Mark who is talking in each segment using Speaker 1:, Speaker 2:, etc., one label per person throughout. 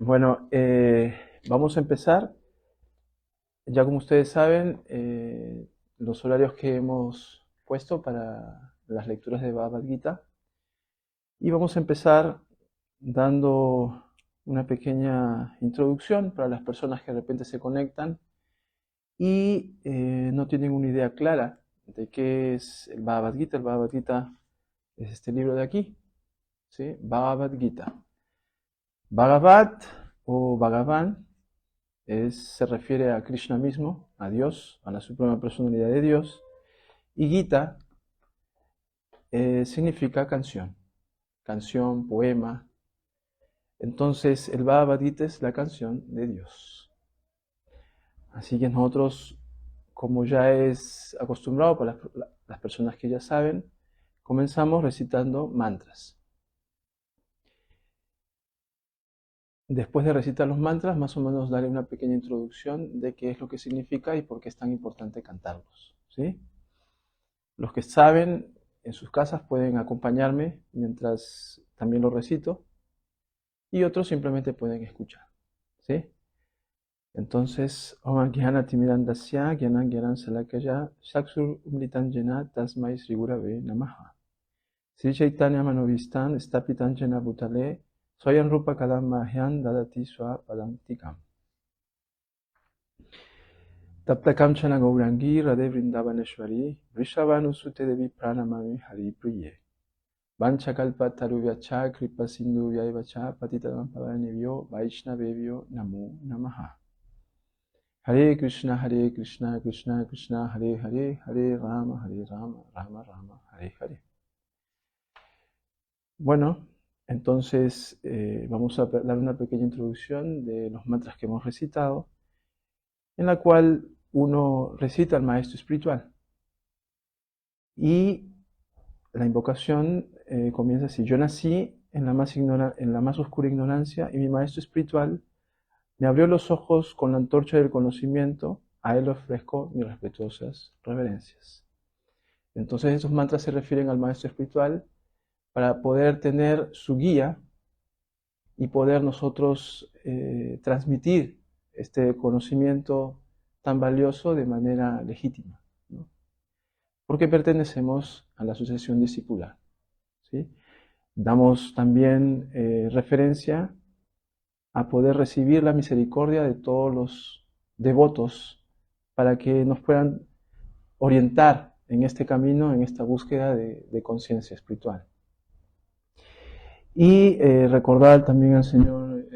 Speaker 1: Bueno, vamos a empezar. Ya como ustedes saben, los horarios que hemos puesto para las lecturas de Bhagavad Gita. Y vamos a empezar dando una pequeña introducción para las personas que de repente se conectan y no tienen una idea clara de qué es el Bhagavad Gita. El Bhagavad Gita es este libro de aquí, ¿sí? Bhagavad Gita. Bhagavad o Bhagavan se refiere a Krishna mismo, a Dios, a la suprema personalidad de Dios, y Gita significa canción, canción, poema. Entonces el Bhagavad Gita es la canción de Dios. Así que nosotros, como ya es acostumbrado para las personas que ya saben, comenzamos recitando mantras. Después de recitar los mantras, más o menos daré una pequeña introducción de qué es lo que significa y por qué es tan importante cantarlos, ¿sí? Los que saben en sus casas pueden acompañarme mientras también lo recito y otros simplemente pueden escuchar, ¿sí? Entonces, Om Gyana Timirandasya Gyanan Gyanan Salakaya Shaksur Umlitan Jena Tasmai Sri Gurave Namaha. Sri Chaitanya Manovistan Stapitan Jena Bhutale Swayam Rupa Kadam Mahyan Dadati Swa Padantikam. Tapta Kamchana Gaurangi Radhe Vrindavaneshwari Vrishabhanusute Devi Pranamami Hari Priye. Vanchakalpa Taruvyacha Kripa Sindhu Vyaivacha Patitanam Pavanevyo Vaishnavevyo Namo Namaha. Hare Krishna Krishna Krishna Hare Hare Hare Rama Rama Rama Hare Hare. Bueno, entonces vamos a dar una pequeña introducción de los mantras que hemos recitado, en la cual uno recita al maestro espiritual. Y la invocación comienza así: yo nací en la más oscura ignorancia y mi maestro espiritual me abrió los ojos con la antorcha del conocimiento, a él le ofrezco mis respetuosas reverencias. Entonces estos mantras se refieren al maestro espiritual para poder tener su guía y poder nosotros transmitir este conocimiento tan valioso de manera legítima, ¿no? Porque pertenecemos a la asociación discipular, ¿sí? Damos también referencia a poder recibir la misericordia de todos los devotos para que nos puedan orientar en este camino, en esta búsqueda de conciencia espiritual. Y recordar también al Señor,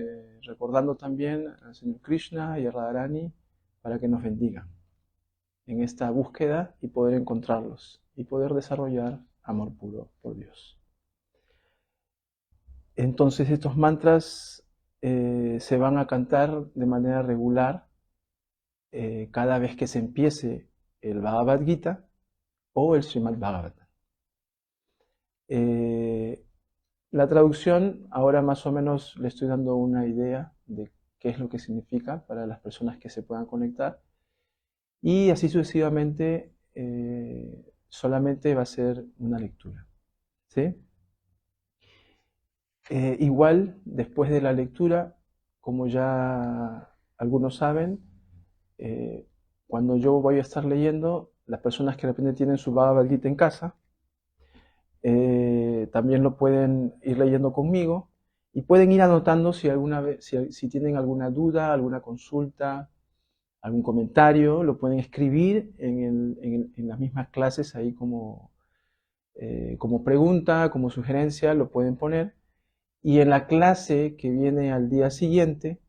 Speaker 1: recordando también al Señor Krishna y a Radharani para que nos bendigan en esta búsqueda y poder encontrarlos y poder desarrollar amor puro por Dios. Entonces estos mantras se van a cantar de manera regular cada vez que se empiece el Bhagavad Gita o el Srimad Bhagavatam. La traducción, ahora más o menos le estoy dando una idea de qué es lo que significa para las personas que se puedan conectar. Y así sucesivamente, solamente va a ser una lectura, ¿sí? Igual, después de la lectura, como ya algunos saben, cuando yo voy a estar leyendo, las personas que de repente tienen su Bhagavad Gita en casa, también lo pueden ir leyendo conmigo y pueden ir anotando si tienen alguna duda, alguna consulta, algún comentario, lo pueden escribir en las mismas clases ahí como pregunta, como sugerencia, lo pueden poner. Y en la clase que viene al día siguiente,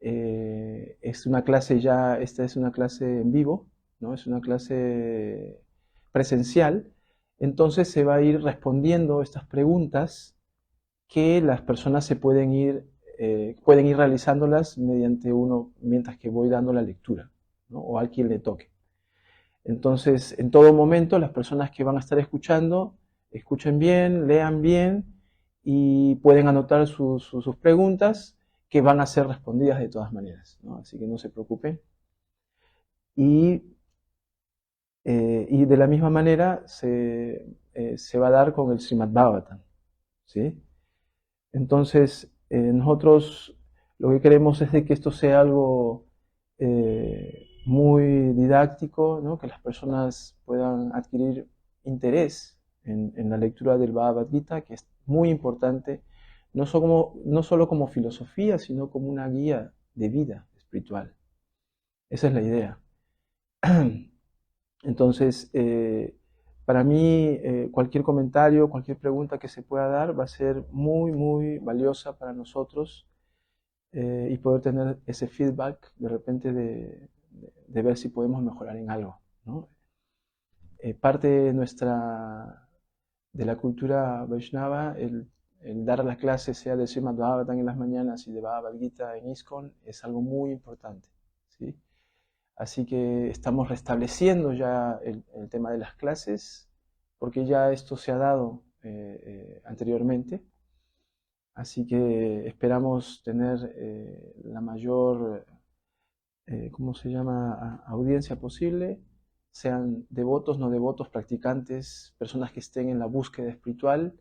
Speaker 1: esta es una clase en vivo, ¿no? Es una clase presencial. Entonces se va a ir respondiendo estas preguntas que las personas pueden ir realizándolas mientras que voy dando la lectura, ¿no? O a quien le toque. Entonces, en todo momento, las personas que van a estar escuchando, escuchen bien, lean bien y pueden anotar sus preguntas que van a ser respondidas de todas maneras, ¿no? Así que no se preocupen. Y de la misma manera se va a dar con el Srimad Bhagavatam, ¿sí? Entonces, nosotros Lo que queremos es de que esto sea algo muy didáctico, ¿no? Que las personas puedan adquirir interés en la lectura del Bhagavad Gita, que es muy importante, no solo como filosofía, sino como una guía de vida espiritual. Esa es la idea. Entonces, para mí, cualquier comentario, cualquier pregunta que se pueda dar va a ser muy, muy valiosa para nosotros, y poder tener ese feedback de repente de ver si podemos mejorar en algo, ¿no? Parte de la cultura Vaishnava, el dar las clases, sea de Srimad Bhagavatam en las mañanas y de Bhagavad Gita en ISKCON, es algo muy importante, ¿sí? Así que estamos restableciendo ya el tema de las clases, porque ya esto se ha dado anteriormente. Así que esperamos tener la mayor, ¿cómo se llama?, audiencia posible, sean devotos, no devotos, practicantes, personas que estén en la búsqueda espiritual.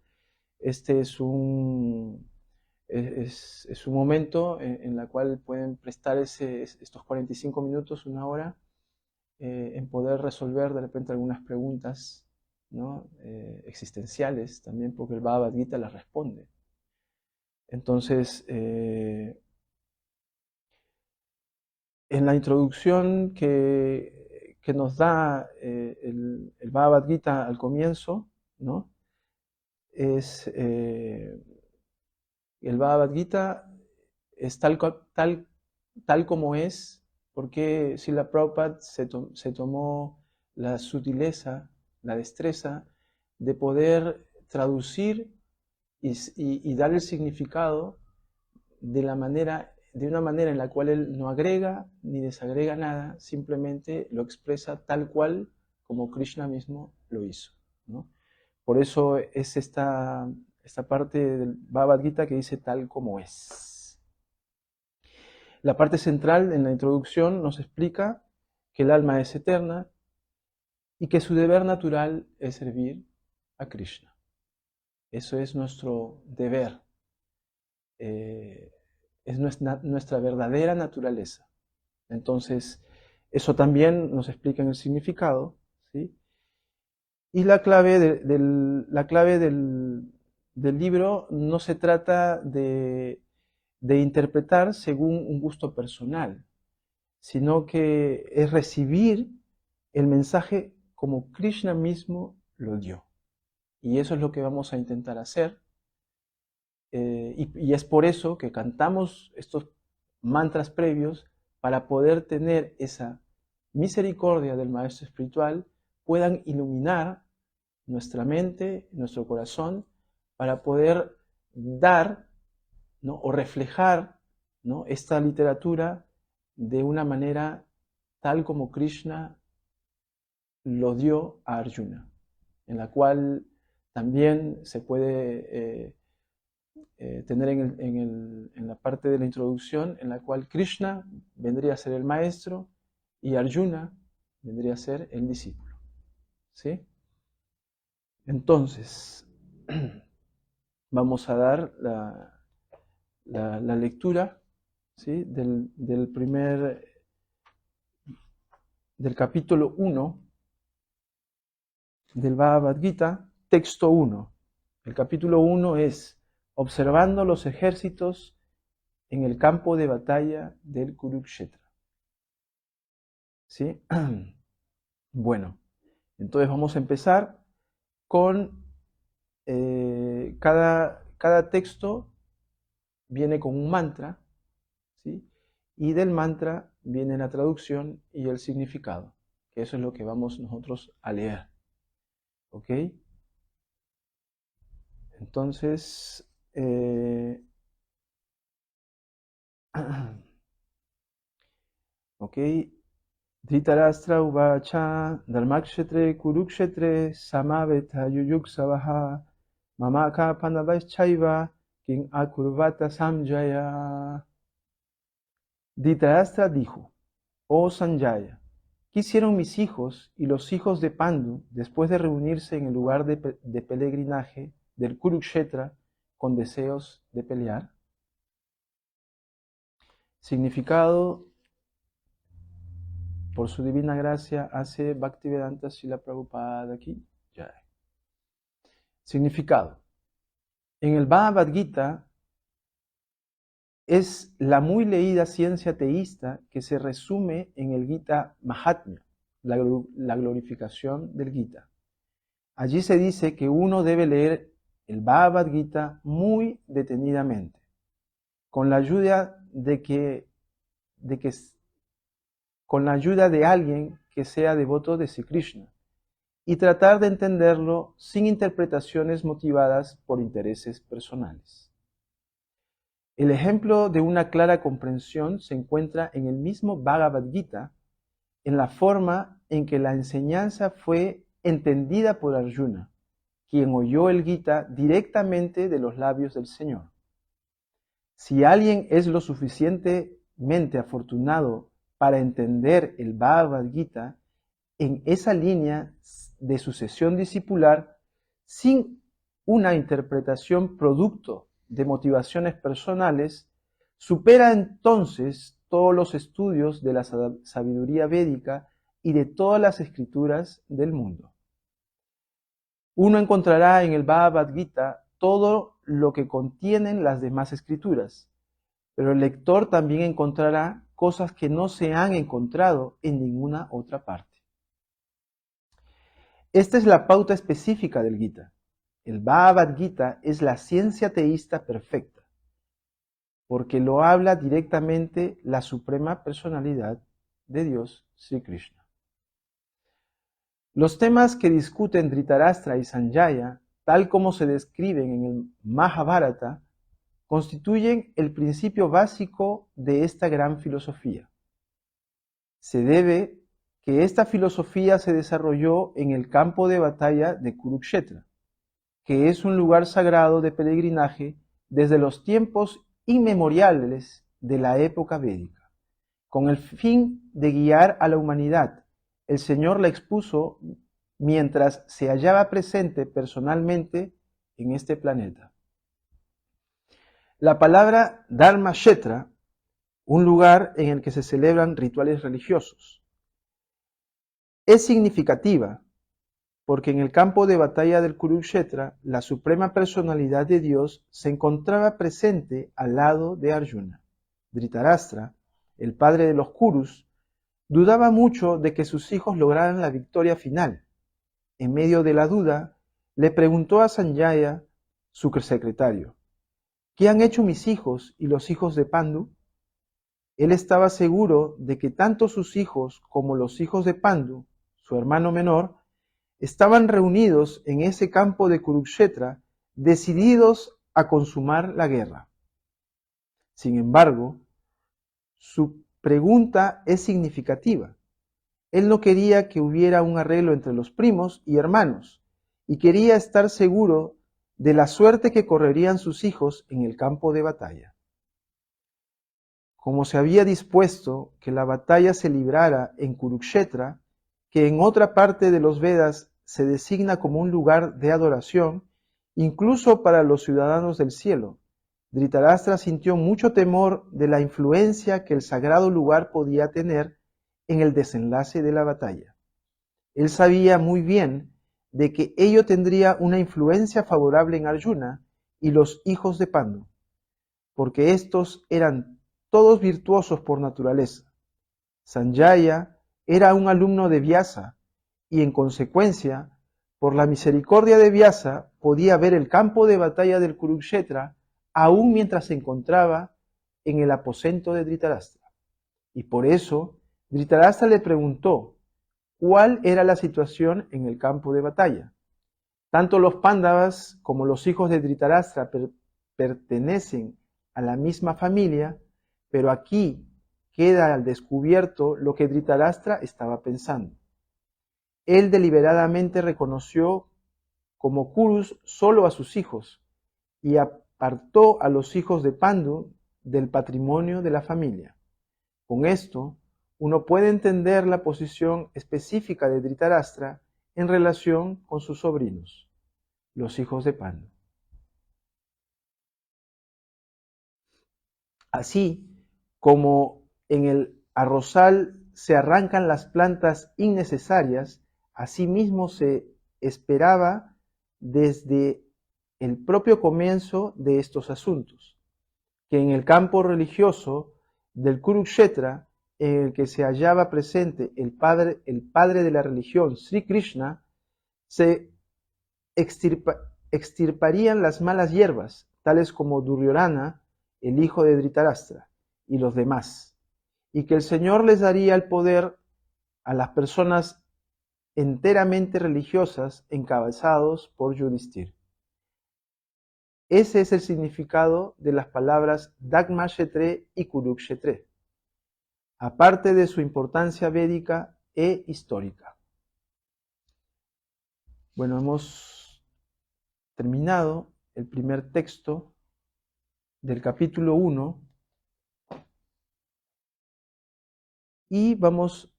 Speaker 1: Este es un momento en el cual pueden prestar estos 45 minutos, una hora, en poder resolver de repente algunas preguntas, ¿no? Existenciales también, porque el Bhagavad Gita las responde. Entonces, en la introducción que nos da el Bhagavad Gita al comienzo, ¿no? El Bhagavad Gita es tal como es, porque Srila Prabhupada se tomó la sutileza, la destreza de poder traducir y dar el significado de una manera en la cual él no agrega ni desagrega nada, simplemente lo expresa tal cual como Krishna mismo lo hizo, ¿no? Por eso es esta parte del Bhagavad Gita que dice tal como es. La parte central en la introducción nos explica que el alma es eterna y que su deber natural es servir a Krishna. Eso es nuestro deber. Es nuestra verdadera naturaleza. Entonces, eso también nos explica en el significado, ¿sí? Y la clave del libro no se trata de interpretar según un gusto personal, sino que es recibir el mensaje como Krishna mismo lo dio. Y eso es lo que vamos a intentar hacer. Y es por eso que cantamos estos mantras previos, para poder tener esa misericordia del Maestro Espiritual, puedan iluminar nuestra mente, nuestro corazón, para poder dar, ¿no?, o reflejar, ¿no?, esta literatura de una manera tal como Krishna lo dio a Arjuna, en la cual también se puede tener en la parte de la introducción, en la cual Krishna vendría a ser el maestro y Arjuna vendría a ser el discípulo, ¿sí? Entonces, vamos a dar la lectura, ¿sí?, del capítulo 1 del Bhagavad Gita, texto 1. El capítulo 1 es observando los ejércitos en el campo de batalla del Kurukshetra. ¿Sí? Bueno, entonces vamos a empezar con cada texto viene con un mantra, ¿sí? Y del mantra viene la traducción y el significado, que eso es lo que vamos nosotros a leer. ¿Ok? Entonces, ok. Dhritarashtra uvacha dharmakshetre kurukshetre samaveta yuyuksavaha mamaka panavaschaiva kin akurvata samjaya. Dhritarashtra dijo: oh Sanjaya, ¿qué hicieron mis hijos y los hijos de Pandu después de reunirse en el lugar de peregrinaje del Kurukshetra con deseos de pelear? Significado: por su divina gracia hace Bhaktivedanta Srila Prabhupada aquí. Jai. Significado: en el Bhagavad Gita es la muy leída ciencia teísta que se resume en el Gita Mahatmya, la glorificación del Gita. Allí se dice que uno debe leer el Bhagavad Gita muy detenidamente, con la ayuda con la ayuda de alguien que sea devoto de Sri Krishna, y tratar de entenderlo sin interpretaciones motivadas por intereses personales. El ejemplo de una clara comprensión se encuentra en el mismo Bhagavad Gita, en la forma en que la enseñanza fue entendida por Arjuna, quien oyó el Gita directamente de los labios del Señor. Si alguien es lo suficientemente afortunado para entender el Bhagavad Gita en esa línea de sucesión discipular, sin una interpretación producto de motivaciones personales, supera entonces todos los estudios de la sabiduría védica y de todas las escrituras del mundo. Uno encontrará en el Bhagavad Gita todo lo que contienen las demás escrituras, pero el lector también encontrará cosas que no se han encontrado en ninguna otra parte. Esta es la pauta específica del Gita. El Bhagavad Gita es la ciencia teísta perfecta, porque lo habla directamente la suprema personalidad de Dios, Sri Krishna. Los temas que discuten Dhritarashtra y Sanjaya, tal como se describen en el Mahabharata, constituyen el principio básico de esta gran filosofía. Se debe que esta filosofía se desarrolló en el campo de batalla de Kurukshetra, que es un lugar sagrado de peregrinaje desde los tiempos inmemoriales de la época védica. Con el fin de guiar a la humanidad, el Señor la expuso mientras se hallaba presente personalmente en este planeta. La palabra Dharmashetra, un lugar en el que se celebran rituales religiosos, es significativa porque en el campo de batalla del Kurukshetra, la suprema personalidad de Dios se encontraba presente al lado de Arjuna. Dhritarashtra, el padre de los Kurus, dudaba mucho de que sus hijos lograran la victoria final. En medio de la duda, le preguntó a Sanjaya, su secretario, ¿qué han hecho mis hijos y los hijos de Pandu? Él estaba seguro de que tanto sus hijos como los hijos de Pandu, su hermano menor, estaban reunidos en ese campo de Kurukshetra, decididos a consumar la guerra. Sin embargo, su pregunta es significativa. Él no quería que hubiera un arreglo entre los primos y hermanos, y quería estar seguro de la suerte que correrían sus hijos en el campo de batalla. Como se había dispuesto que la batalla se librara en Kurukshetra, que en otra parte de los Vedas se designa como un lugar de adoración, incluso para los ciudadanos del cielo, Dhritarashtra sintió mucho temor de la influencia que el sagrado lugar podía tener en el desenlace de la batalla. Él sabía muy bien de que ello tendría una influencia favorable en Arjuna y los hijos de Pandu, porque estos eran todos virtuosos por naturaleza. Sanjaya era un alumno de Vyasa y en consecuencia, por la misericordia de Vyasa, podía ver el campo de batalla del Kurukshetra aún mientras se encontraba en el aposento de Dhritarashtra. Y por eso, Dhritarashtra le preguntó cuál era la situación en el campo de batalla. Tanto los Pándavas como los hijos de Dhritarashtra pertenecen a la misma familia, pero aquí queda al descubierto lo que Dhritarashtra estaba pensando. Él deliberadamente reconoció como Kurus solo a sus hijos y apartó a los hijos de Pandu del patrimonio de la familia. Con esto, uno puede entender la posición específica de Dhritarashtra en relación con sus sobrinos, los hijos de Pandu. Así, Como en el arrozal se arrancan las plantas innecesarias, asimismo se esperaba desde el propio comienzo de estos asuntos, que en el campo religioso del Kurukshetra, en el que se hallaba presente el padre de la religión, Sri Krishna, se extirparían las malas hierbas, tales como Duryodhana, el hijo de Dhritarashtra, y los demás, y que el Señor les daría el poder a las personas enteramente religiosas encabezados por Yudhishthir. Ese es el significado de las palabras Dharmashetre y Kurukshetre, aparte de su importancia védica e histórica. Bueno, hemos terminado el primer texto del capítulo 1 y vamos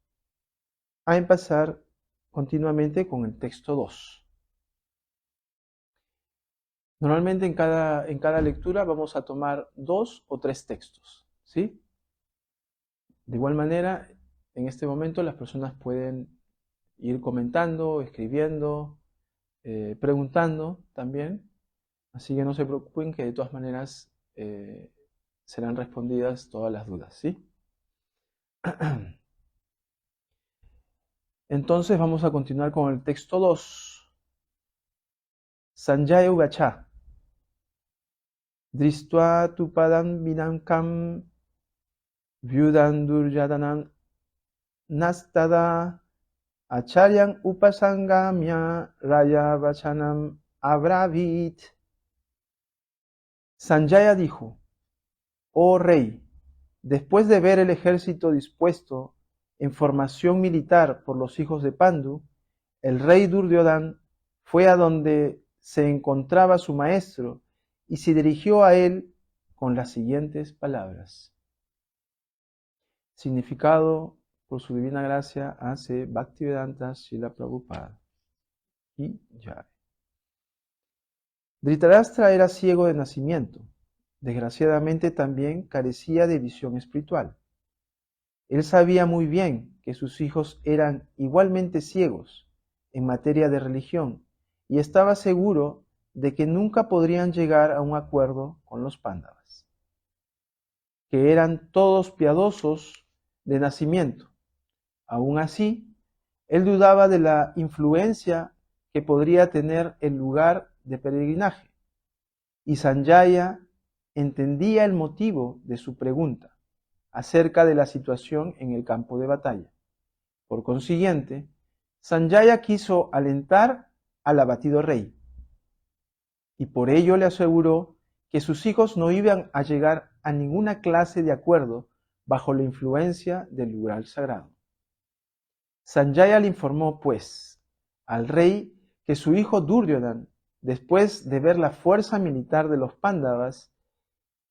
Speaker 1: a empezar continuamente con el texto 2. Normalmente en cada lectura vamos a tomar 2 o 3 textos, ¿sí? De igual manera, en este momento las personas pueden ir comentando, escribiendo, preguntando también, así que no se preocupen que de todas maneras serán respondidas todas las dudas, ¿sí? Entonces vamos a continuar con el texto 2. Sanjaya Uvacha. Dristva tu padam vinankam vyudan duryadanam nastada acharyam upasangamya raya vachanam abravit. Sanjaya dijo: oh rey, después de ver el ejército dispuesto en formación militar por los hijos de Pandu, el rey Duryodhana fue a donde se encontraba su maestro y se dirigió a él con las siguientes palabras. Significado por su divina gracia hace Bhaktivedanta Srila Prabhupada. Y ya. Dhritarashtra era ciego de nacimiento. Desgraciadamente también carecía de visión espiritual. Él sabía muy bien que sus hijos eran igualmente ciegos en materia de religión y estaba seguro de que nunca podrían llegar a un acuerdo con los Pándavas, que eran todos piadosos de nacimiento. Aún así, él dudaba de la influencia que podría tener el lugar de peregrinaje, y Sanjaya entendía el motivo de su pregunta acerca de la situación en el campo de batalla. Por consiguiente, Sanjaya quiso alentar al abatido rey, y por ello le aseguró que sus hijos no iban a llegar a ninguna clase de acuerdo bajo la influencia del lugar sagrado. Sanjaya le informó, pues, al rey que su hijo Duryodhana, después de ver la fuerza militar de los Pándavas,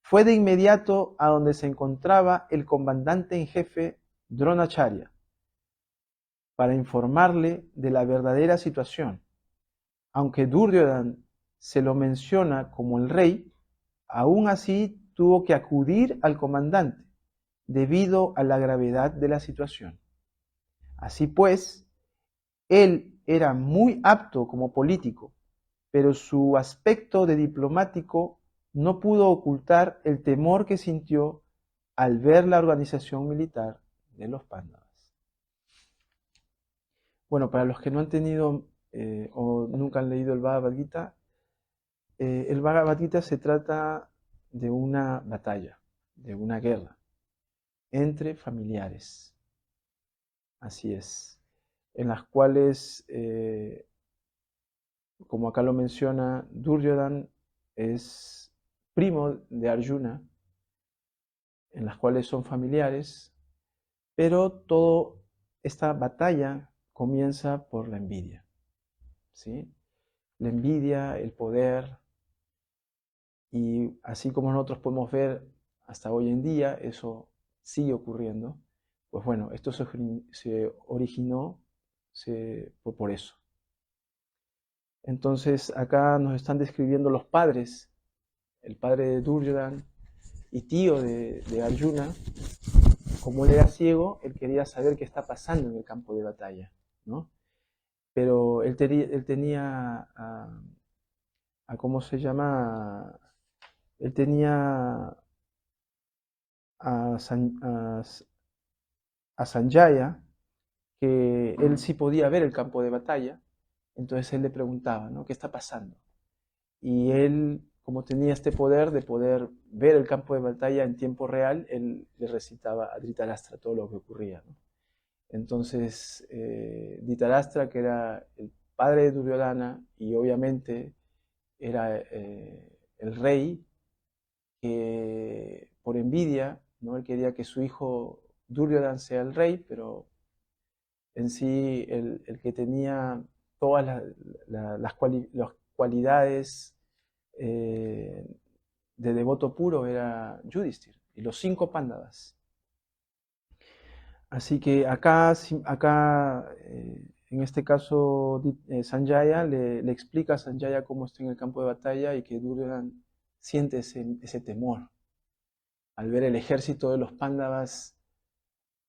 Speaker 1: fue de inmediato a donde se encontraba el comandante en jefe Dronacharya, para informarle de la verdadera situación. Aunque Duryodhana se lo menciona como el rey, aún así tuvo que acudir al comandante debido a la gravedad de la situación. Así pues, él era muy apto como político, pero su aspecto de diplomático no pudo ocultar el temor que sintió al ver la organización militar de los Pándavas. Bueno, para los que no han tenido o nunca han leído el Bhagavad Gita, el Bhagavad Gita se trata de una batalla, de una guerra entre familiares. Así es. En las cuales, como acá lo menciona, Duryodhana es primo de Arjuna, en las cuales son familiares, pero toda esta batalla comienza por la envidia, ¿sí? La envidia, el poder, y así como nosotros podemos ver hasta hoy en día, eso sigue ocurriendo, pues bueno, esto se originó por eso. Entonces acá nos están describiendo los padres, el padre de Duryodhana y tío de Arjuna, como él era ciego, él quería saber qué está pasando en el campo de batalla, ¿no? Pero él tenía, ¿cómo se llama? Él tenía a, a Sanjaya, que él sí podía ver el campo de batalla, entonces él le preguntaba, ¿no? ¿Qué está pasando? Y él, como tenía este poder de poder ver el campo de batalla en tiempo real, él le recitaba a Dhritarashtra todo lo que ocurría, ¿no? Entonces, Dhritarashtra, que era el padre de Duryodhana y obviamente era el rey, que por envidia, ¿no? Él quería que su hijo Duryodhana sea el rey, pero en sí el que tenía todas las cualidades eh, de devoto puro era Yudhishthir y los 5 Pándavas. Así que acá en este caso, Sanjaya le explica a Sanjaya cómo está en el campo de batalla y que Duryodhana siente ese temor al ver el ejército de los Pándavas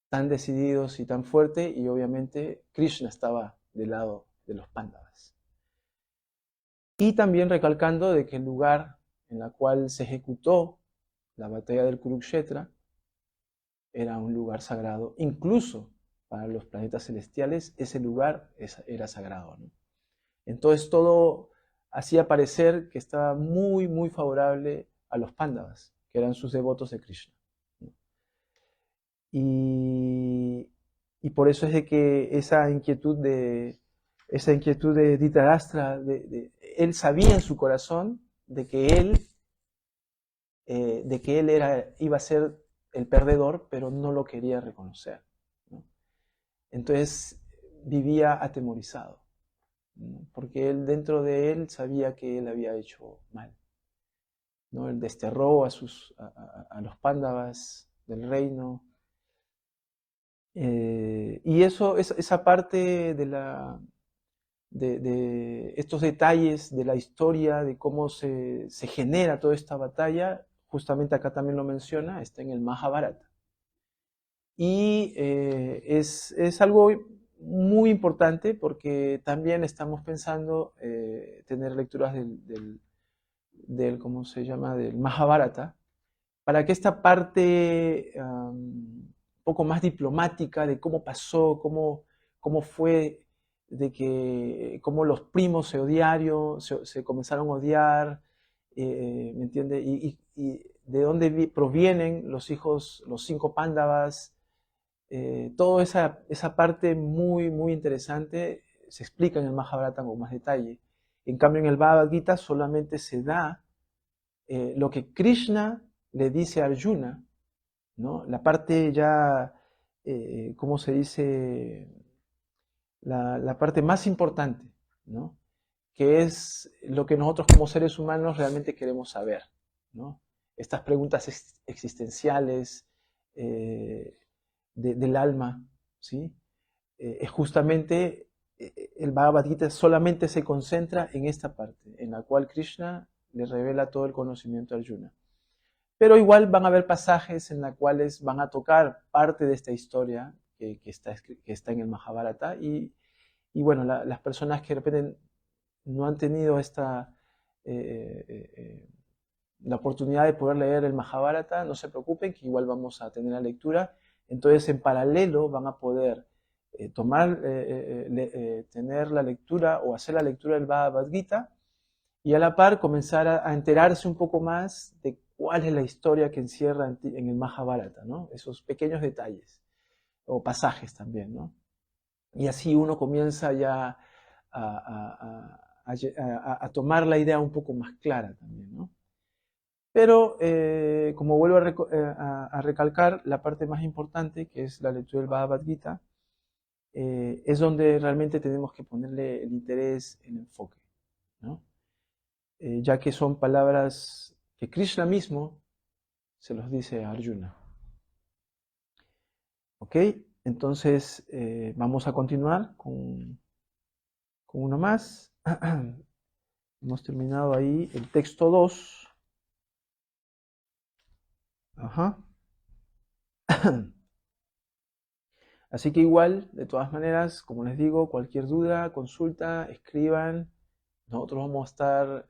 Speaker 1: tan decididos y tan fuerte, y obviamente Krishna estaba del lado de los Pándavas. Y también recalcando de que el lugar en el cual se ejecutó la batalla del Kurukshetra era un lugar sagrado, incluso para los planetas celestiales ese lugar era sagrado, ¿no? Entonces todo hacía parecer que estaba muy, muy favorable a los Pándavas, que eran sus devotos de Krishna, ¿no? Y por eso es de que esa inquietud de Dhritarashtra, él sabía en su corazón de que él iba a ser el perdedor, pero no lo quería reconocer, ¿no? Entonces vivía atemorizado, ¿no? Porque él dentro de él sabía que él había hecho mal, ¿no? Él desterró a los Pándavas del reino. Y esa parte de estos detalles de la historia, de cómo se genera toda esta batalla, justamente acá también lo menciona, está en el Mahabharata. Y es algo muy importante porque también estamos pensando tener lecturas ¿cómo se llama?, del Mahabharata, para que esta parte un poco más diplomática de cómo pasó, cómo fue, de que cómo los primos se comenzaron a odiar, ¿me entiende? Y de dónde provienen los hijos, los 5 Pándavas, toda esa parte muy, muy interesante se explica en el Mahabharata con más detalle. En cambio, en el Bhagavad Gita solamente se da lo que Krishna le dice a Arjuna, ¿no? La parte ya, ¿cómo se dice? La parte más importante, ¿no? Que es lo que nosotros como seres humanos realmente queremos saber, ¿no? Estas preguntas existenciales del alma, ¿sí? Es justamente el Bhagavad Gita solamente se concentra en esta parte, en la cual Krishna le revela todo el conocimiento a Arjuna. Pero igual van a haber pasajes en los cuales van a tocar parte de esta historia que está en el Mahabharata y bueno, las personas que de repente no han tenido la oportunidad de poder leer el Mahabharata, no se preocupen que igual vamos a tener la lectura. Entonces en paralelo van a poder tener la lectura o hacer la lectura del Bhagavad Gita y a la par comenzar a enterarse un poco más de cuál es la historia que encierra en el Mahabharata, ¿no? Esos pequeños detalles o pasajes también, ¿no? Y así uno comienza ya a tomar la idea un poco más clara también, ¿no? Pero como vuelvo a recalcar, la parte más importante, que es la lectura del Bhagavad Gita, es donde realmente tenemos que ponerle el interés, el enfoque, ¿no? Ya que son palabras que Krishna mismo se los dice a Arjuna. ¿Ok? Entonces vamos a continuar con uno más. Hemos terminado ahí el texto 2. Ajá. Así que igual, de todas maneras, como les digo, cualquier duda, consulta, escriban. Nosotros vamos a estar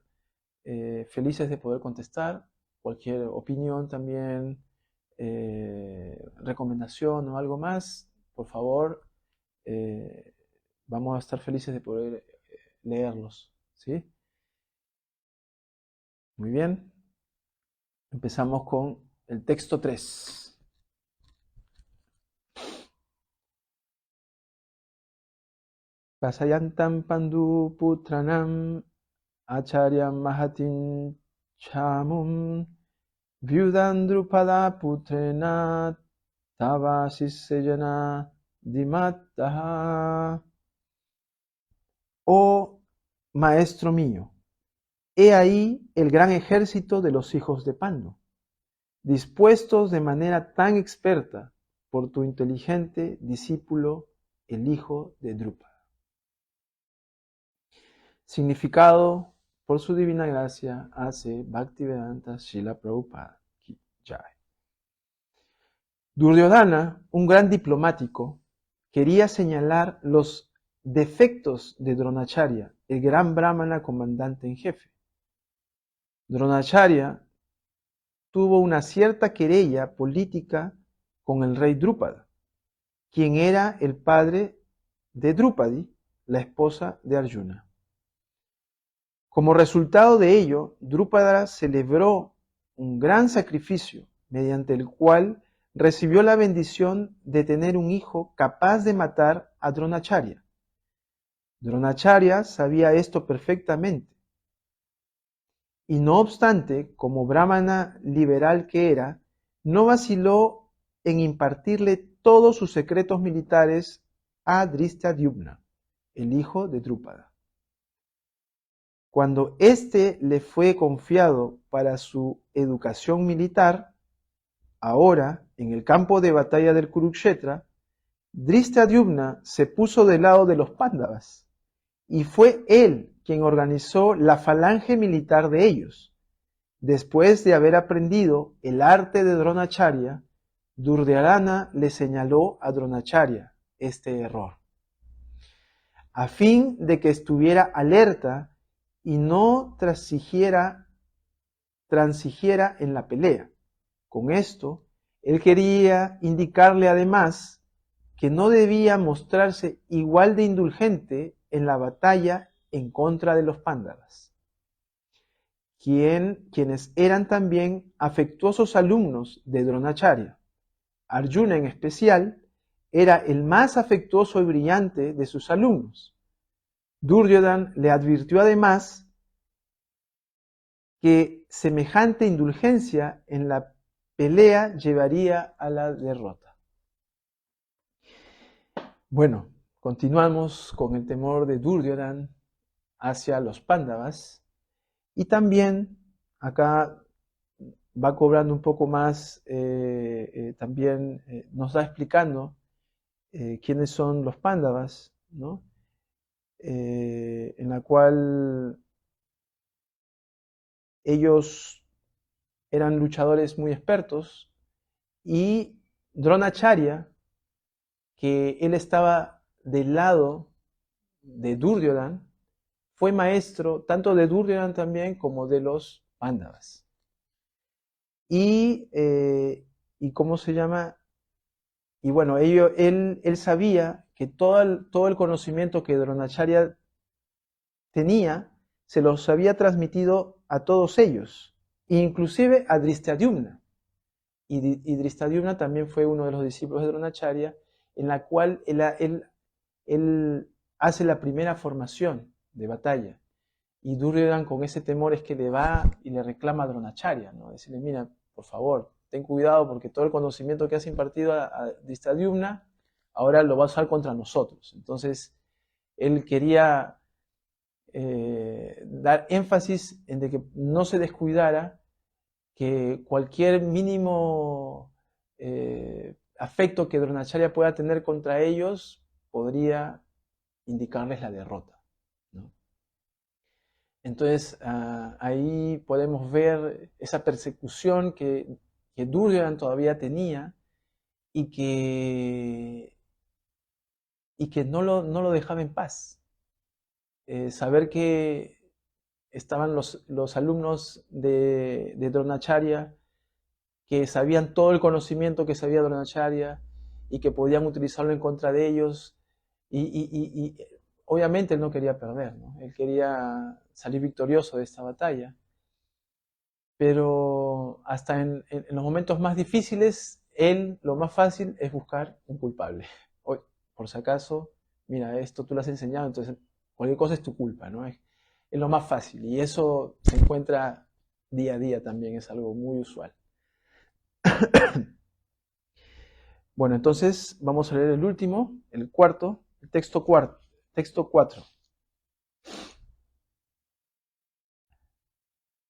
Speaker 1: felices de poder contestar. Cualquier opinión también, recomendación o algo más, por favor, eh, vamos a estar felices de poder leerlos. ¿Sí? Muy bien. Empezamos con el texto 3. Pasayantam Pandu Putranam Acharyam Mahatin Chamum Vyudan Drupada Putrena Tava Sisejana Dimattaha. Oh maestro mío, he ahí el gran ejército de los hijos de Pandu, dispuestos de manera tan experta por tu inteligente discípulo, el hijo de Drupada. Significado: por su divina gracia, hace Bhaktivedanta Srila Prabhupada Ki Jai. Duryodhana, un gran diplomático, quería señalar los defectos de Dronacharya, el gran brahmana comandante en jefe. Dronacharya tuvo una cierta querella política con el rey Drúpada, quien era el padre de Drupadi, la esposa de Arjuna. Como resultado de ello, Drúpada celebró un gran sacrificio, mediante el cual recibió la bendición de tener un hijo capaz de matar a Dronacharya. Dronacharya sabía esto perfectamente, y no obstante, como brahmana liberal que era, no vaciló en impartirle todos sus secretos militares a Drishtadyumna, el hijo de Drúpada. Cuando éste le fue confiado para su educación militar, ahora, en el campo de batalla del Kurukshetra, Drishtadyumna se puso del lado de los Pándavas, y fue él quien organizó la falange militar de ellos. Después de haber aprendido el arte de Dronacharya, Duryodhana le señaló a Dronacharya este error, a fin de que estuviera alerta y no transigiera en la pelea. Con esto, él quería indicarle además que no debía mostrarse igual de indulgente en la batalla en contra de los Pándavas, quienes eran también afectuosos alumnos de Dronacharya. Arjuna en especial era el más afectuoso y brillante de sus alumnos. Duryodhana le advirtió además que semejante indulgencia en la pelea llevaría a la derrota. Bueno, continuamos con el temor de Duryodhana hacia los Pándavas, y también acá va cobrando un poco más, también nos va explicando quiénes son los Pándavas, ¿no? En la cual ellos eran luchadores muy expertos, y Dronacharya, que él estaba del lado de Duryodhana, fue maestro tanto de Duryodhana también como de los Pándavas. Y ¿cómo se llama? Y bueno, él sabía que todo el conocimiento que Dronacharya tenía, se los había transmitido a todos ellos, inclusive a Drishtadyumna. Y Drishtadyumna también fue uno de los discípulos de Dronacharya, en la cual él hace la primera formación de batalla. Y Duryodhana, con ese temor, es que le va y le reclama a Dronacharya, ¿no? Decirle: mira, por favor, ten cuidado, porque todo el conocimiento que has impartido a Drishtadyumna ahora lo va a usar contra nosotros. Entonces, él quería dar énfasis en de que no se descuidara, que cualquier mínimo afecto que Dronacharya pueda tener contra ellos podría indicarles la derrota, ¿no? Entonces ahí podemos ver esa persecución que que Duryodhana todavía tenía y que no lo dejaba en paz. Saber que estaban los alumnos de Dronacharya que sabían todo el conocimiento que sabía Dronacharya y que podían utilizarlo en contra de ellos. Y obviamente él no quería perder, ¿no? Él quería salir victorioso de esta batalla. Pero hasta en los momentos más difíciles, él lo más fácil es buscar un culpable. Hoy, por si acaso, mira, esto tú lo has enseñado, entonces cualquier cosa es tu culpa, ¿no? Es lo más fácil y eso se encuentra día a día también, es algo muy usual. Bueno, entonces vamos a leer el último, el cuarto, el texto 4.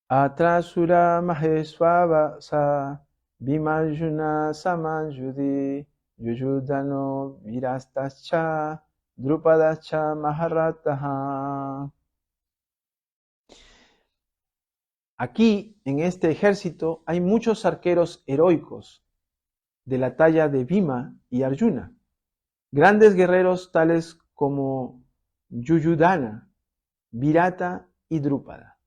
Speaker 1: Atrasura Maheswava sa Bhimarjuna Samanjudi Yuyudano Virastascha Drupadascha Maharataha. Aquí, en este ejército, hay muchos arqueros heroicos de la talla de Bhima y Arjuna, grandes guerreros tales como Yuyudana, Virata y Drupada.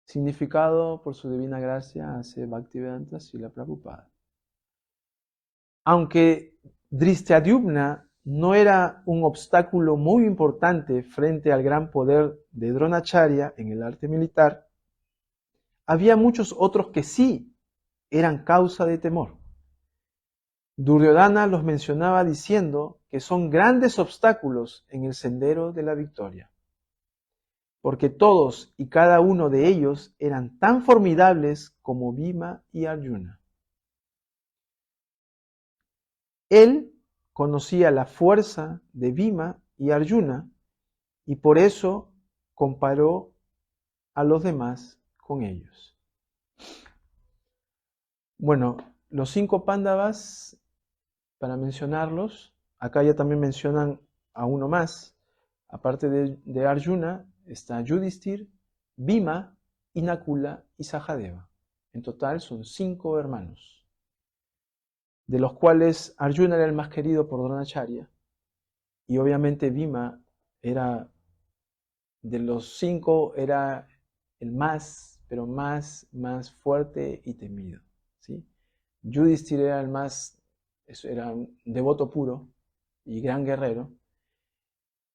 Speaker 1: Significado por su divina gracia hace Bhaktivedanta Srila Prabhupada. Aunque Drishtadyumna no era un obstáculo muy importante frente al gran poder de Dronacharya en el arte militar, había muchos otros que sí eran causa de temor. Duryodhana los mencionaba diciendo que son grandes obstáculos en el sendero de la victoria, porque todos y cada uno de ellos eran tan formidables como Bhima y Arjuna. Él conocía la fuerza de Bhima y Arjuna y por eso comparó a los demás con ellos. Bueno, los 5 Pándavas, para mencionarlos, acá ya también mencionan a uno más. Aparte de Arjuna, está Yudhishthir, Bhima, Nakula y Sahadeva. En total son 5 hermanos, de los cuales Arjuna era el más querido por Dronacharya, y obviamente Bhima era, de los 5, era el más, pero más fuerte y temido, ¿sí? Yudhishthir era el más, era un devoto puro y gran guerrero.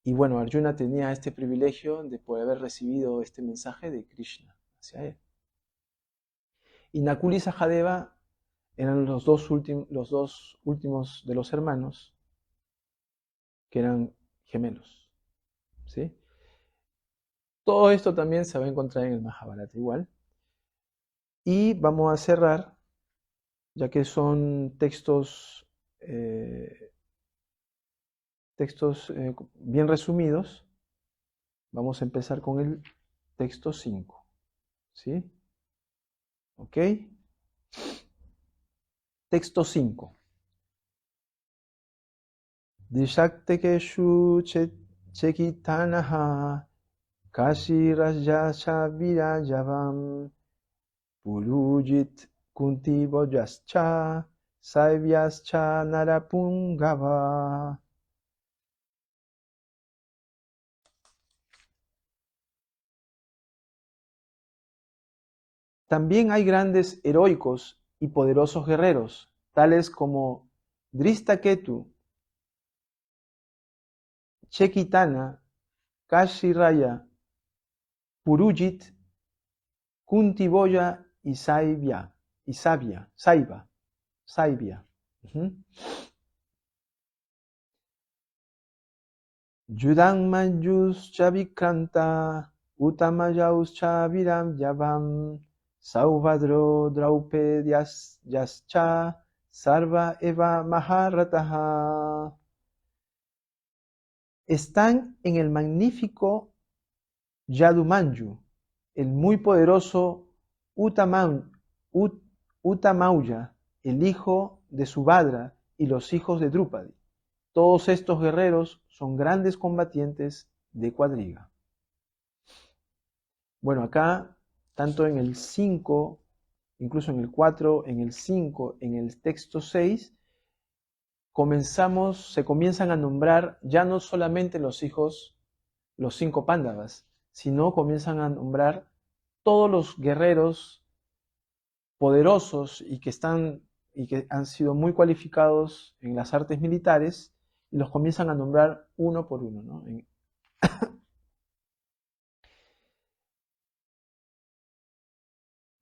Speaker 1: Y bueno, Arjuna tenía este privilegio de poder haber recibido este mensaje de Krishna hacia él. Y Nakula y Sahadeva eran los dos últimos de los hermanos que eran gemelos, ¿sí? Todo esto también se va a encontrar en el Mahabharata igual. Y vamos a cerrar, ya que son textos bien resumidos. Vamos a empezar con el texto 5, ¿sí? ¿Ok? Texto 5. Dishaktekeshu chekitanaha kashi rajascha virajavam purujit kunti boyascha saivyascha narapungava. También hay grandes heroicos y poderosos guerreros, tales como Drishtaketu, Chekitana, Kashiraya, Purujit, Kuntiboya y Saibya. Yudangmayuscha Vikranta, Utamayuscha Viram Yavam, Saubhadro Draupediascha, Sarva Eva Maharataha. Están en el magnífico Yadumanyu, el muy poderoso Utamauya, el hijo de Subhadra y los hijos de Drupadi. Todos estos guerreros son grandes combatientes de cuadriga. Bueno, acá, tanto en el 5 incluso en el 4, en el 5, en el texto 6, se comienzan a nombrar ya no solamente los hijos, los 5 Pándavas, sino comienzan a nombrar todos los guerreros poderosos y que han sido muy cualificados en las artes militares, y los comienzan a nombrar uno por uno, ¿no?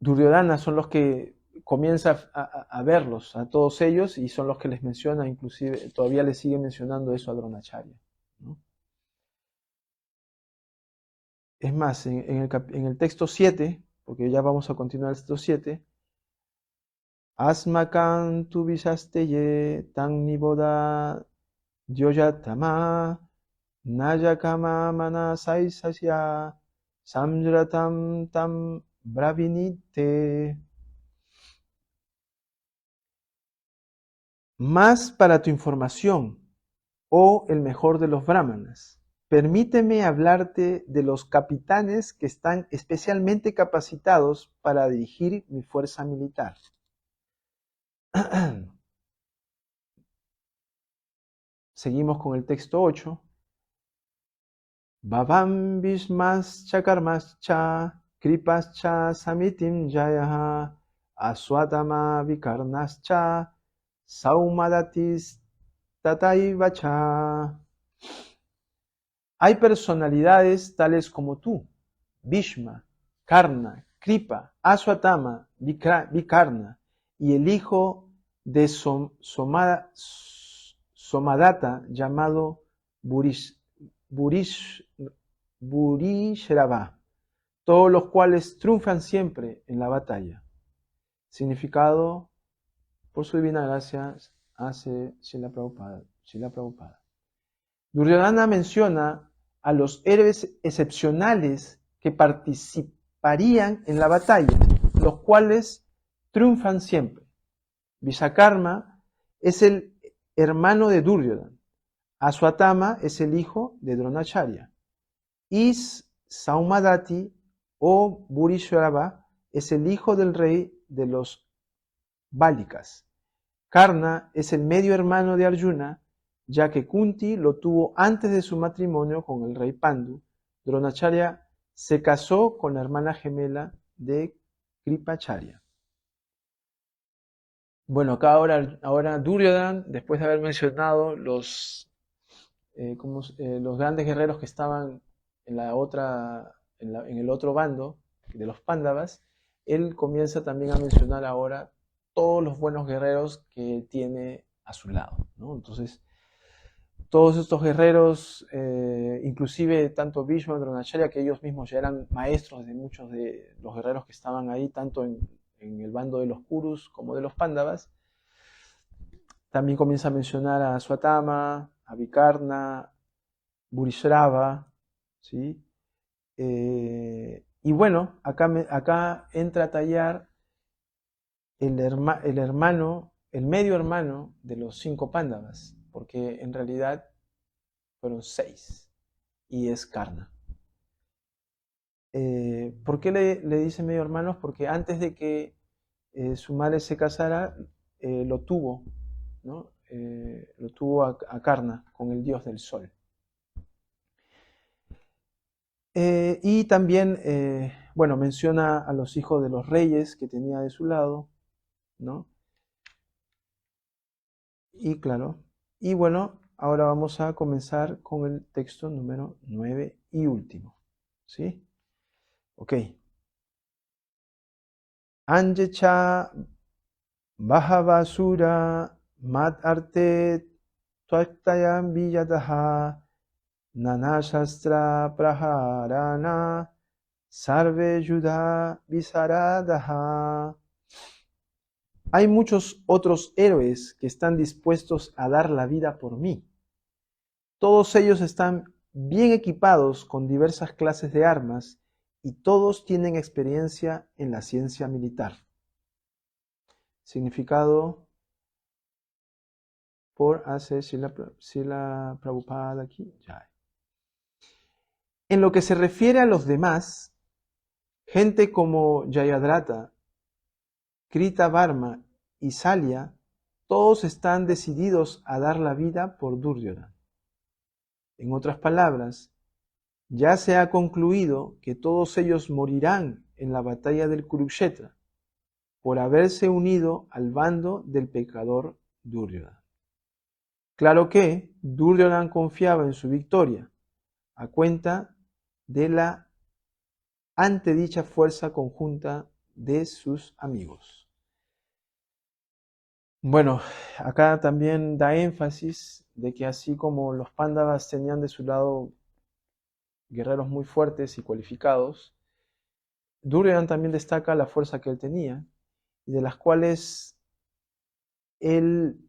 Speaker 1: Duryodhana son los que comienza a verlos, a todos ellos, y son los que les menciona, inclusive todavía les sigue mencionando eso a Dronacharya, ¿no? Es más, en el texto 7, porque ya vamos a continuar el texto 7, Asmakan tu visasteye tan niboda Dyoyatama Nayakama Manasaisasya Samjratam Tam Bravinite. Más para tu información, oh el mejor de los brahmanas, permíteme hablarte de los capitanes que están especialmente capacitados para dirigir mi fuerza militar. Seguimos con el texto 8. Bhavam Bhishmascha Karmascha Kripascha Samitim Jayaha Aswatama Vikarnascha Saumadatis Tataivacha. Hay personalidades tales como tú, Bhishma, Karna, Kripa, Aswatama, Vikarna, y el hijo de Somadatta llamado Burishrava, todos los cuales triunfan siempre en la batalla. Significado, por su divina gracia, hace Srila Prabhupada. Duryodhana menciona a los héroes excepcionales que participarían en la batalla, los cuales triunfan siempre. Vishakarma es el hermano de Duryodhana. Aswatthama es el hijo de Dronacharya. Y Saumadati o Burishrava es el hijo del rey de los Válicas. Karna es el medio hermano de Arjuna, ya que Kunti lo tuvo antes de su matrimonio con el rey Pandu. Dronacharya se casó con la hermana gemela de Kripacharya. Bueno, acá ahora Duryodhana, después de haber mencionado los grandes guerreros que estaban en el otro bando de los Pándavas, él comienza también a mencionar ahora todos los buenos guerreros que tiene a su lado, ¿no? Entonces, todos estos guerreros, inclusive tanto Bhishma y Dronacharya, que ellos mismos ya eran maestros de muchos de los guerreros que estaban ahí, tanto en el bando de los Kurus como de los Pándavas, también comienza a mencionar a Swatama, a Vikarna, Burishrava, ¿sí? Y bueno, acá entra a tallar el medio hermano de los 5 Pándavas, porque en realidad fueron 6, y es Karna. ¿Por qué le dice medio hermanos? Porque antes de que su madre se casara, lo tuvo, ¿no? Lo tuvo a Karna con el dios del sol. Y también, bueno, menciona a los hijos de los reyes que tenía de su lado, ¿no? Y claro, y bueno, ahora vamos a comenzar con el texto número 9 y último, ¿sí? Ok. Anjecha Bahavasura Mat Arte Tvaktayam Villataha Nana Shastra Praharana Sarve Yudha Visaradaha. Hay muchos otros héroes que están dispuestos a dar la vida por mí. Todos ellos están bien equipados con diversas clases de armas y todos tienen experiencia en la ciencia militar. Significado por hacer Srila Prabhupada aquí. En lo que se refiere a los demás, gente como Jayadratha, Krita Varma y Salya, todos están decididos a dar la vida por Duryodhana. En otras palabras, ya se ha concluido que todos ellos morirán en la batalla del Kurukshetra por haberse unido al bando del pecador Duryodhana. Claro que Duryodhana confiaba en su victoria a cuenta de la antedicha fuerza conjunta de sus amigos. Bueno, acá también da énfasis de que así como los Pándavas tenían de su lado guerreros muy fuertes y cualificados, Duryodhana también destaca la fuerza que él tenía y de las cuales él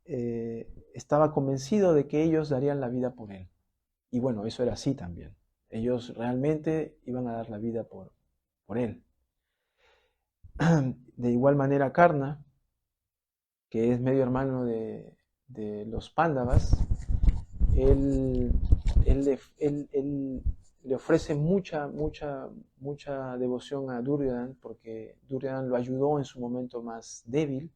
Speaker 1: estaba convencido de que ellos darían la vida por él. Y bueno, eso era así también. Ellos realmente iban a dar la vida por él. De igual manera, Karna, que es medio hermano de los Pándavas, él le ofrece mucha devoción a Duryodhana porque Duryodhana lo ayudó en su momento más débil.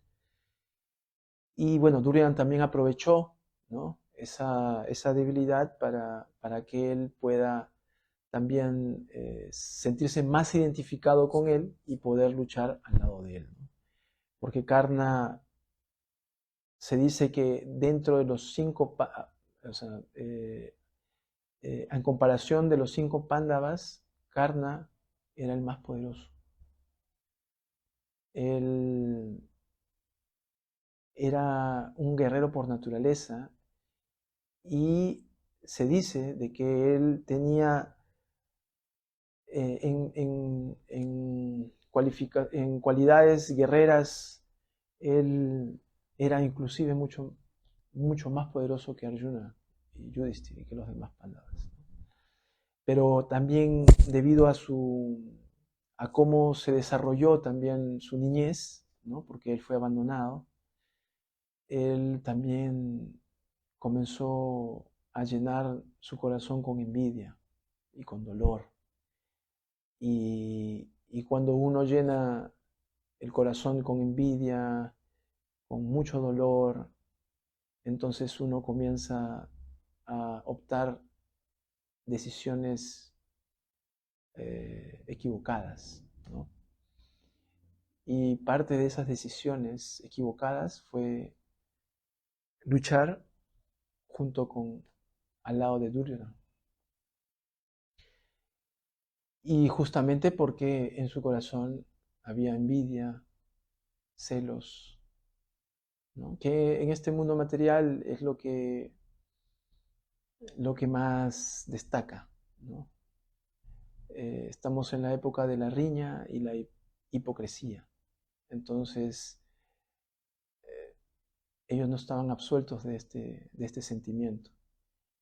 Speaker 1: Y bueno, Duryodhana también aprovechó, ¿no?, esa debilidad para que él pueda también sentirse más identificado con él y poder luchar al lado de él, ¿no? Porque Karna se dice que dentro de los o sea, en comparación de los 5 Pándavas, Karna era el más poderoso. Él era un guerrero por naturaleza y se dice de que él tenía en cualidades guerreras, él era inclusive mucho más poderoso que Arjuna y Yudhishthira y que los demás Pandavas. Pero también debido a cómo se desarrolló también su niñez, ¿no?, porque él fue abandonado, él también comenzó a llenar su corazón con envidia y con dolor. Y cuando uno llena el corazón con envidia, con mucho dolor, entonces uno comienza a optar decisiones equivocadas, ¿no? Y parte de esas decisiones equivocadas fue luchar al lado de Duryodhana. Y justamente porque en su corazón había envidia, celos, ¿no?, que en este mundo material es lo que más destaca, ¿no? Estamos en la época de la riña y la hipocresía. Entonces, ellos no estaban absueltos de este sentimiento.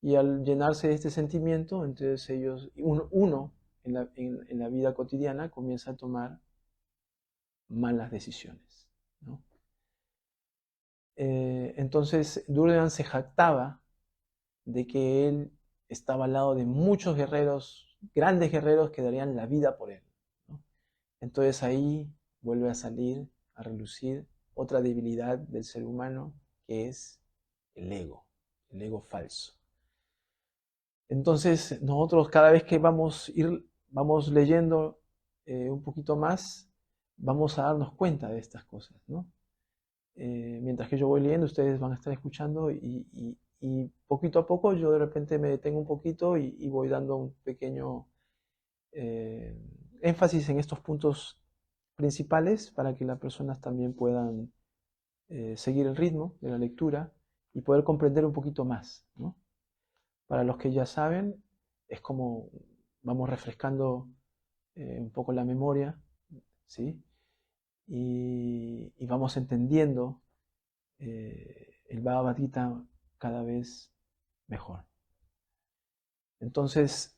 Speaker 1: Y al llenarse de este sentimiento, entonces uno en la vida cotidiana comienza a tomar malas decisiones, ¿no? Entonces, Duryodhana se jactaba de que él estaba al lado de muchos guerreros, grandes guerreros que darían la vida por él, ¿no? Entonces ahí vuelve a salir, a relucir otra debilidad del ser humano, que es el ego falso. Entonces nosotros cada vez que vamos leyendo un poquito más, vamos a darnos cuenta de estas cosas, ¿no? Mientras que yo voy leyendo, ustedes van a estar escuchando y poquito a poco yo de repente me detengo un poquito y voy dando un pequeño énfasis en estos puntos principales para que las personas también puedan seguir el ritmo de la lectura y poder comprender un poquito más, ¿no? Para los que ya saben, es como vamos refrescando un poco la memoria, ¿sí? Y vamos entendiendo el Bhagavad Gita cada vez mejor. Entonces,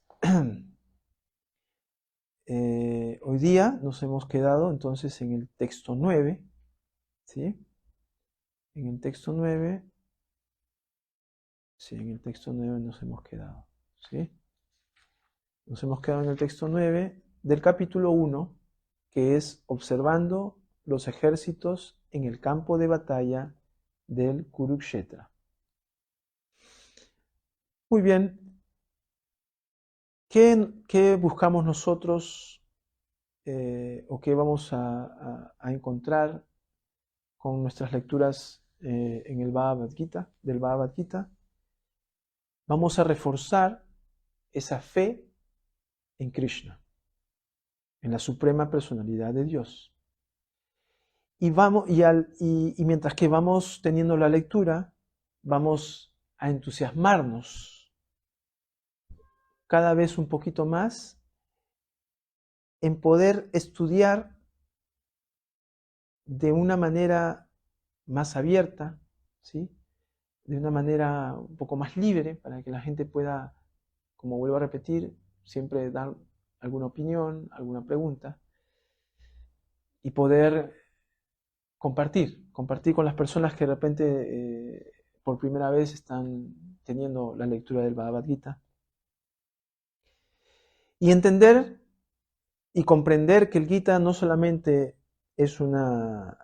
Speaker 1: hoy día nos hemos quedado entonces en el texto 9, ¿sí? En el texto 9, sí, en el texto 9 nos hemos quedado, ¿sí? Nos hemos quedado en el texto 9 del capítulo 1, que es observando los ejércitos en el campo de batalla del Kurukshetra. Muy bien, ¿qué buscamos nosotros o qué vamos a encontrar con nuestras lecturas en el Bhagavad Gita, del Bhagavad Gita? Vamos a reforzar esa fe en Krishna, en la suprema personalidad de Dios. Y mientras que vamos teniendo la lectura, vamos a entusiasmarnos cada vez un poquito más en poder estudiar de una manera más abierta, ¿sí? De una manera un poco más libre, para que la gente pueda, como vuelvo a repetir, siempre dar alguna opinión, alguna pregunta, y poder compartir con las personas que de repente por primera vez están teniendo la lectura del Bhagavad Gita. Y entender y comprender que el Gita no solamente es una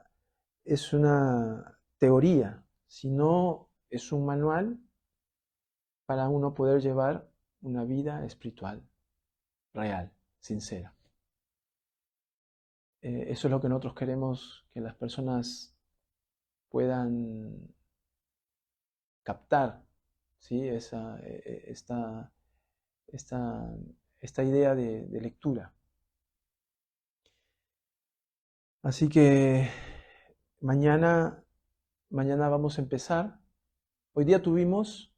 Speaker 1: teoría, sino es un manual para uno poder llevar una vida espiritual, real, sincera. Eso es lo que nosotros queremos que las personas puedan captar, ¿sí? Esta idea de lectura. Así que mañana vamos a empezar. Hoy día tuvimos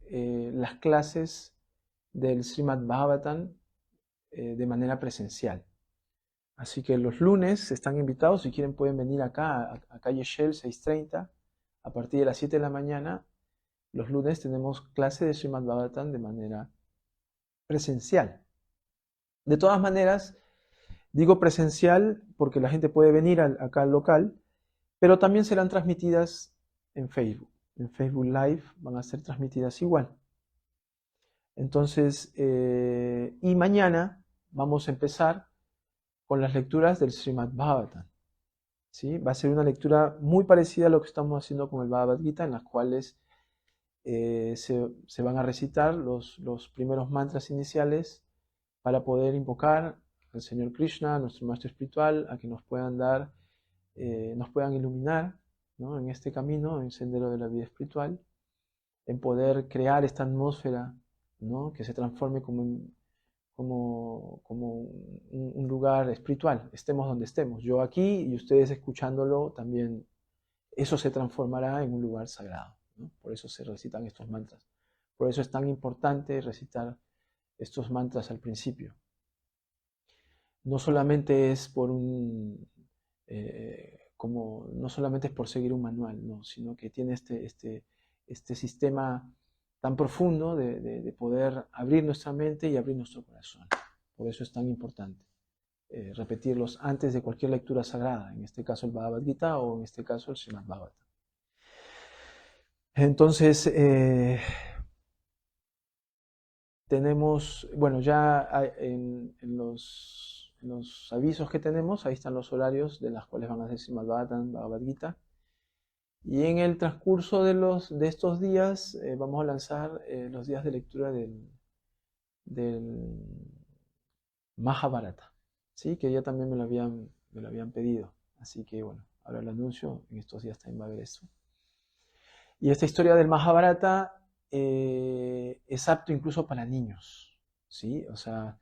Speaker 1: las clases del Srimad Bhagavatam de manera presencial. Así que los lunes están invitados, si quieren pueden venir acá, a calle Shell 630, a partir de las 7 de la mañana. Los lunes tenemos clase de Srimad Bhagavatam de manera presencial. De todas maneras, digo presencial porque la gente puede venir acá al local, pero también serán transmitidas en Facebook. En Facebook Live van a ser transmitidas igual. Entonces, y mañana vamos a empezar con las lecturas del Srimad Bhagavatam. ¿Sí? Va a ser una lectura muy parecida a lo que estamos haciendo con el Bhagavad Gita, en las cuales se van a recitar los primeros mantras iniciales para poder invocar al Señor Krishna, nuestro maestro espiritual, a que nos puedan dar, nos puedan iluminar, ¿no? En este camino, en el sendero de la vida espiritual, en poder crear esta atmósfera, ¿no? Que se transforme como un lugar espiritual, estemos donde estemos. Yo aquí y ustedes escuchándolo también, eso se transformará en un lugar sagrado, ¿no? Por eso se recitan estos mantras. Por eso es tan importante recitar estos mantras al principio. No solamente es por no solamente es por seguir un manual, no, sino que tiene este sistema tan profundo de poder abrir nuestra mente y abrir nuestro corazón. Por eso es tan importante repetirlos antes de cualquier lectura sagrada, en este caso el Bhagavad Gita o en este caso el Srimad Bhagavatam. Entonces, tenemos, bueno, ya en los avisos que tenemos, ahí están los horarios de las cuales van a ser Srimad Bhagavatam, Bhagavad Gita. Y en el transcurso de estos días vamos a lanzar los días de lectura del Mahabharata, ¿sí? Que ya también me lo habían pedido. Así que bueno, ahora lo anuncio, en estos días también va a haber eso. Y esta historia del Mahabharata es apto incluso para niños, ¿sí? O sea,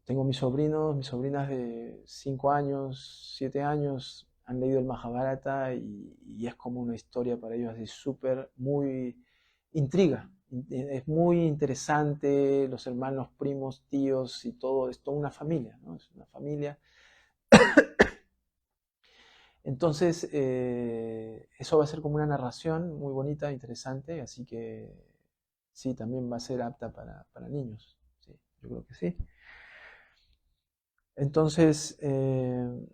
Speaker 1: tengo mis sobrinas de 5 años, 7 años, han leído el Mahabharata y es como una historia para ellos así súper, muy intriga. Es muy interesante, los hermanos, primos, tíos y todo, es toda una familia, ¿no? Es una familia. Entonces, eso va a ser como una narración muy bonita, interesante, así que sí, también va a ser apta para niños. Sí, yo creo que sí. Entonces, en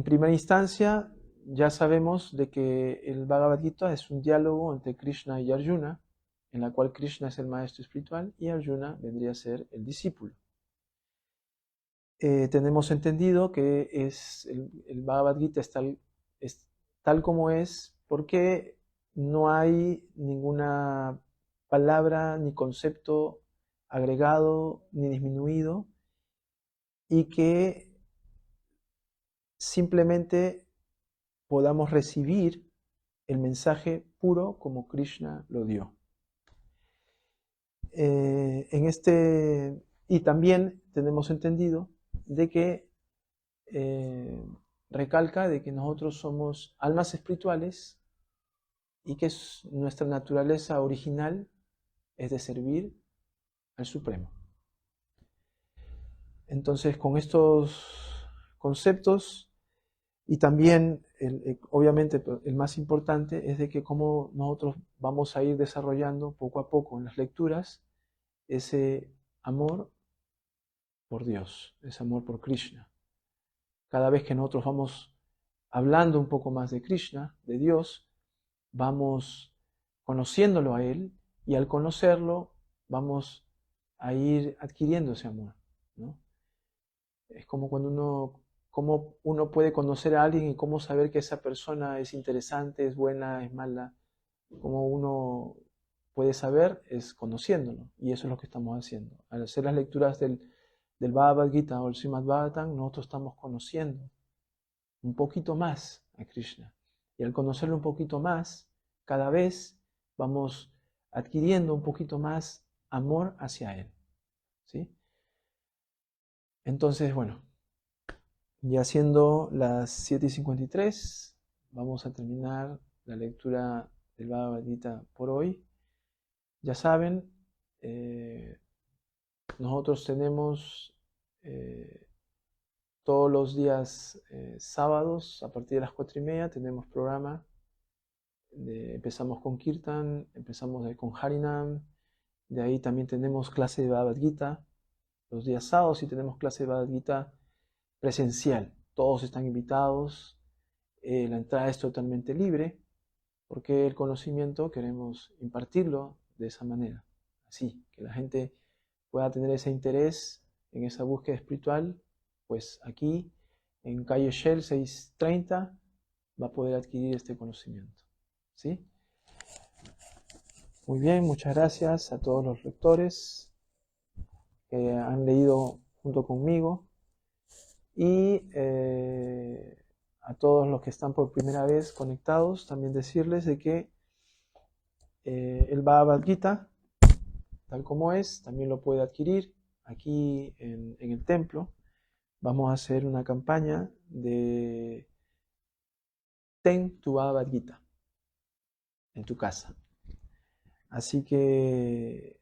Speaker 1: primera instancia, ya sabemos de que el Bhagavad Gita es un diálogo entre Krishna y Arjuna, en la cual Krishna es el maestro espiritual y Arjuna vendría a ser el discípulo. tenemos entendido que el Bhagavad Gita es tal como es porque no hay ninguna palabra ni concepto agregado ni disminuido, y que simplemente podamos recibir el mensaje puro como Krishna lo dio. Y también tenemos entendido de que recalca de que nosotros somos almas espirituales y que nuestra naturaleza original es de servir al Supremo. Entonces, con estos conceptos, y también, obviamente, el más importante es de que cómo nosotros vamos a ir desarrollando poco a poco en las lecturas ese amor por Dios, ese amor por Krishna. Cada vez que nosotros vamos hablando un poco más de Krishna, de Dios, vamos conociéndolo a Él, y al conocerlo vamos a ir adquiriendo ese amor, ¿no? Es como cómo uno puede conocer a alguien y cómo saber que esa persona es interesante, es buena, es mala. Como uno puede saber es conociéndolo, y eso es lo que estamos haciendo. Al hacer las lecturas del Bhagavad Gita o el Srimad Bhagavatam, nosotros estamos conociendo un poquito más a Krishna. Y al conocerlo un poquito más, cada vez vamos adquiriendo un poquito más amor hacia Él, ¿sí? Entonces, bueno, ya siendo las 7:53, vamos a terminar la lectura del Bhagavad Gita por hoy. Ya saben, nosotros tenemos todos los días sábados a partir de las 4:30 tenemos programa. Empezamos con Kirtan, empezamos con Harinam, de ahí también tenemos clase de Bhagavad Gita los días sábados, y tenemos clase de Bhagavad Gita presencial. Todos están invitados, la entrada es totalmente libre, porque el conocimiento queremos impartirlo de esa manera, así, que la gente pueda tener ese interés en esa búsqueda espiritual. Pues aquí, en calle Shell 630, va a poder adquirir este conocimiento, ¿sí? Muy bien, muchas gracias a todos los lectores que han leído junto conmigo, y a todos los que están por primera vez conectados, también decirles de que el Bhagavad Gita, tal como es, también lo puede adquirir aquí en el templo. Vamos a hacer una campaña de Ten tu Bhagavad Gita en tu casa. Así que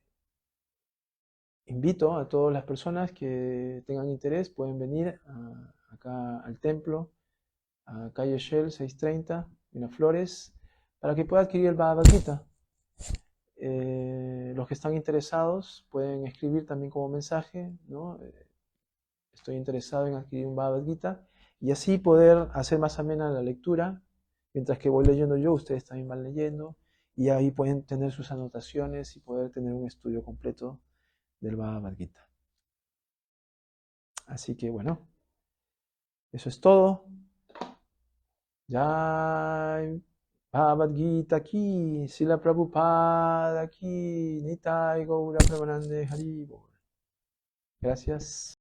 Speaker 1: invito a todas las personas que tengan interés, pueden venir acá al templo, a calle Shell 630, Miraflores, para que pueda adquirir el Bhagavad Gita. Los que están interesados pueden escribir también como mensaje, ¿no? Estoy interesado en adquirir un Bhagavad Gita, y así poder hacer más amena la lectura. Mientras que voy leyendo yo, ustedes también van leyendo, y ahí pueden tener sus anotaciones y poder tener un estudio completo del Bhagavad Gita. Así que bueno, eso es todo. Jai Bhagavad Gita ki, Srila Prabhupada ki, Nitai Gaura Premanande Hari Bol. Gracias.